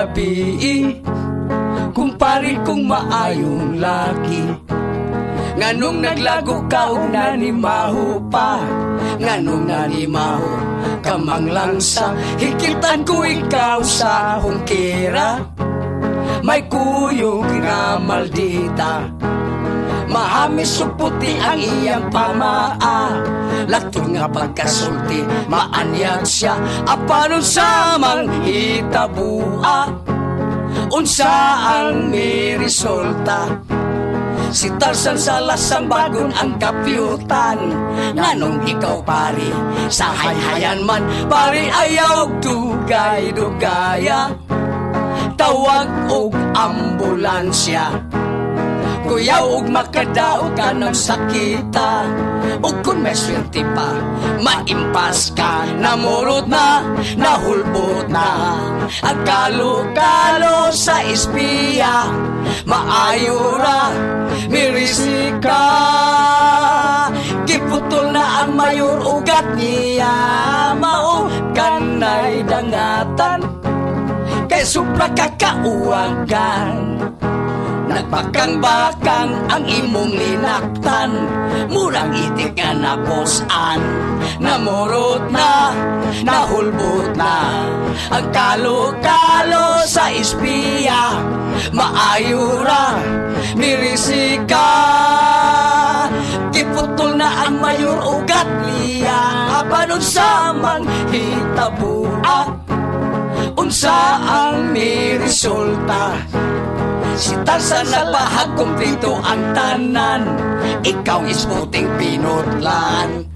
gabi, kumpari kong maayong laki. Nganong naglago ka og nanimaho pa, nganong nanimaho kamang lang sa hikitan ko ikaw sa hungkira. May kuyog nga maldita, mahamis ug puti ang iyang pamaa. Laktod nga pagkasulti, maanyag siya, apanon sa mang hitabua. Unsa ang may resulta? Si Tarzan sa lasang bagon ang kapyutan. Nganong ikaw pari, sa hayhayan man, pari ayaw dugay-dugaya. Tawag og ambulansya, kuyaw og makadaog ka ng sakita. Ug kung may swerte pa, maimpas ka, namurot na, nahulbot na. Ang kalo-kalo sa espiya, maayo ra, mirisika. Giputol na ang mayor ugat niya, mao kanay dangatan, kay supra kakauwagan. Nagbakang-bakang ang imong linaktan, murang itik nga naposan. Namurot na, nahulbot na, ang kalo-kalo sa espiya, maayo ra, mirisika. Giputol na ang mayor ugat niya, apanon sa mang hitabua. Unsa ang may resulta? Si Tarzan nagpahag kumplito ang tanan, ikaw is puting pinutlan.